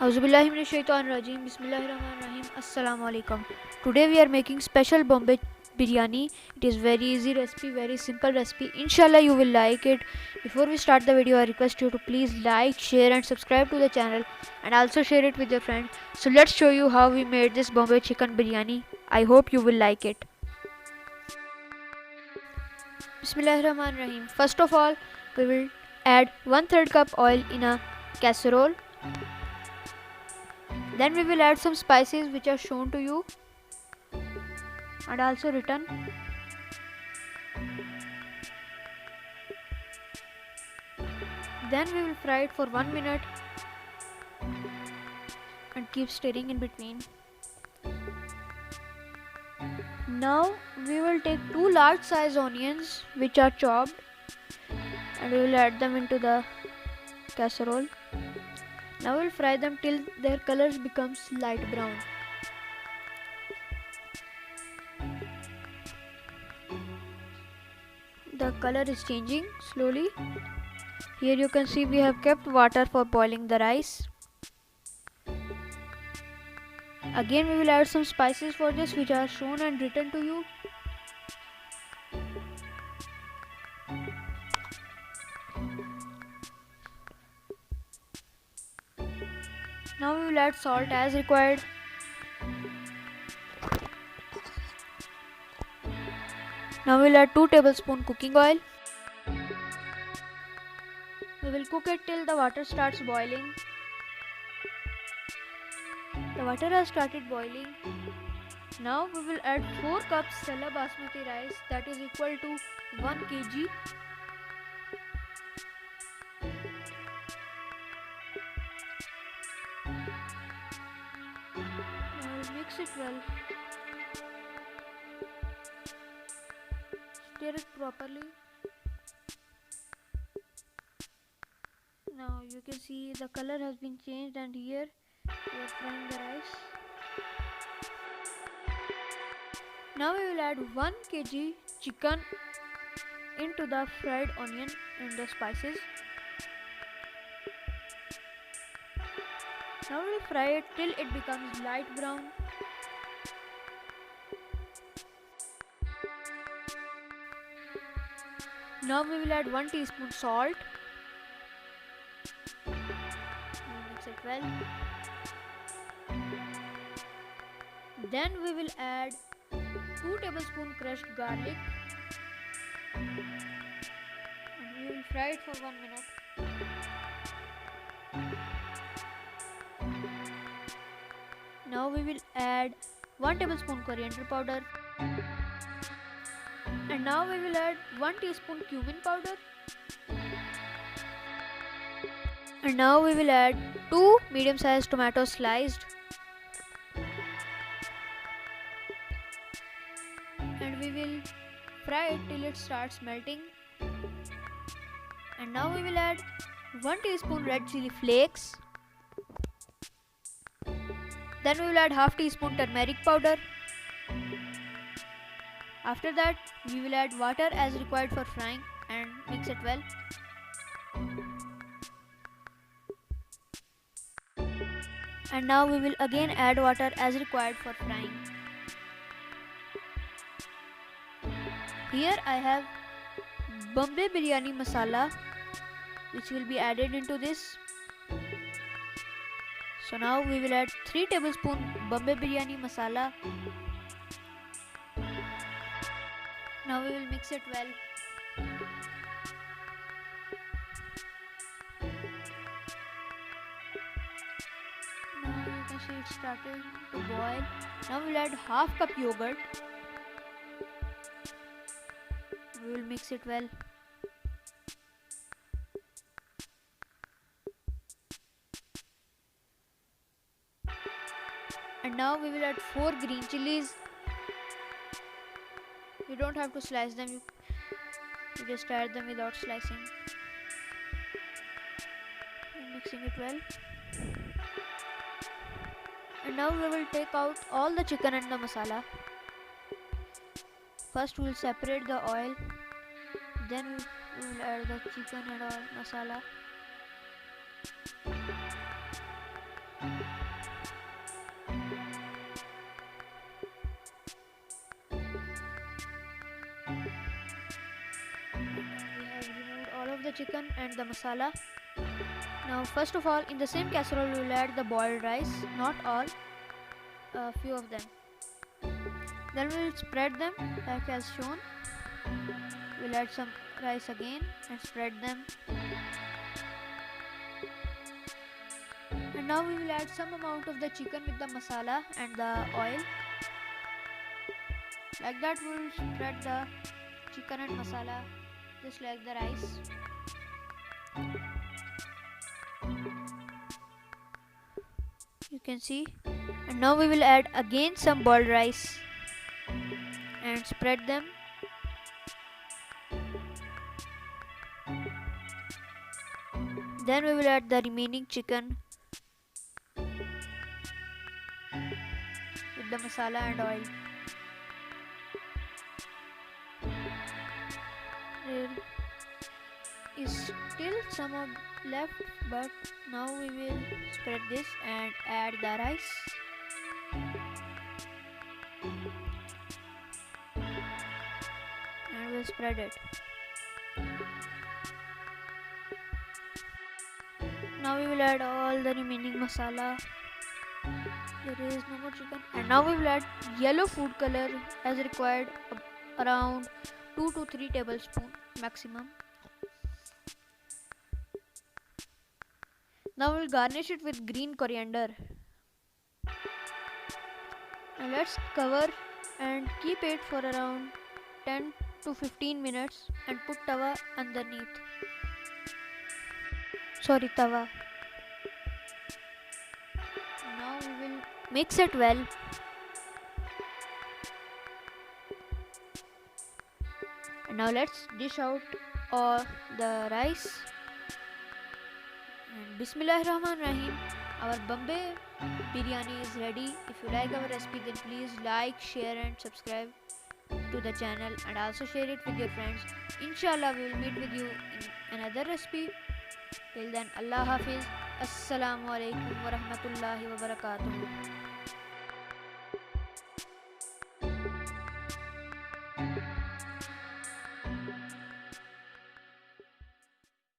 Auzubillahi minash shaitanir rajim. Bismillahirrahmanirrahim. Assalamu alaikum. Today we are making special Bombay Biryani. It is very easy recipe, very simple recipe. Inshallah you will like it. Before we start the video, I request you to please like, share and subscribe to the channel and also share it with your friends. So let's show you how we made this Bombay chicken biryani. I hope you will like it. Bismillahirrahmanirrahim. First of all, we will add 1/3 cup oil in a casserole. Then we will add some spices which are shown to you and also written. Then we will fry it for 1 minute and keep stirring in between. Now we will take 2 large size onions which are chopped and we will add them into the casserole. Now we will fry them till their colors becomes light brown. The color is changing slowly. Here you can see we have kept water for boiling the rice. Again we will add some spices for this which are shown and written to you. Now we will add salt as required. Now we will add 2 tablespoons cooking oil. We will cook it till the water starts boiling. The water has started boiling. Now we will add 4 cups Sela basmati rice, that is equal to 1 kg. Now we'll mix it well. Stir it properly. Now you can see the color has been changed and here we are frying the rice. Now we will add 1 kg chicken into the fried onion and the spices. Now we will fry it till it becomes light brown. Now we will add 1 teaspoon salt. Mix it well. Then we will add 2 tablespoons crushed garlic and we will fry it for 1 minute. Now we will add 1 tablespoon coriander powder and now we will add 1 teaspoon cumin powder and now we will add 2 medium sized tomatoes sliced and we will fry it till it starts melting. And now we will add 1 teaspoon red chili flakes. Then we will add half teaspoon turmeric powder. After that we will add water as required for frying and mix it well. And now we will again add water as required for frying. Here I have Bombay Biryani masala which will be added into this. So now we will add 3 tablespoons Bombay Biryani masala. Now we will mix it well. Now you can see it started to boil. Now we will add half cup yogurt. We will mix it well. And now we will add 4 green chilies. You don't have to slice them, you just add them without slicing. And mixing it well. And now we will take out all the chicken and the masala. First we will separate the oil, then we will add the chicken and all masala. the chicken and the masala. Now first of all, in the same casserole we will add the boiled rice, not all, a few of them. Then we will spread them like as shown. We will add some rice again and spread them. And now we will add some amount of the chicken with the masala and the oil. Like that we will spread the chicken and masala just like the rice. You can see. And now we will add again some boiled rice and spread them. Then we will add the remaining chicken with the masala and oil. There is still some of left, but now we will spread this and add the rice. And we'll spread it. Now we will add all the remaining masala. There is no more chicken. And now we will add yellow food color as required, around 2 to 3 tablespoons maximum. Now we will garnish it with green coriander. Now let's cover and keep it for around 10 to 15 minutes and put tawa underneath. Tawa. Now we will mix it well. And now let's dish out all the rice. And Bismillahirrahmanirrahim. Our Bombay Biryani is ready. If you like our recipe, then please like, share and subscribe to the channel, and also share it with your friends. Inshallah, we will meet with you in another recipe. Till then, Allah Hafiz. Assalamu alaikum wa rahmatullahi wa barakatuh.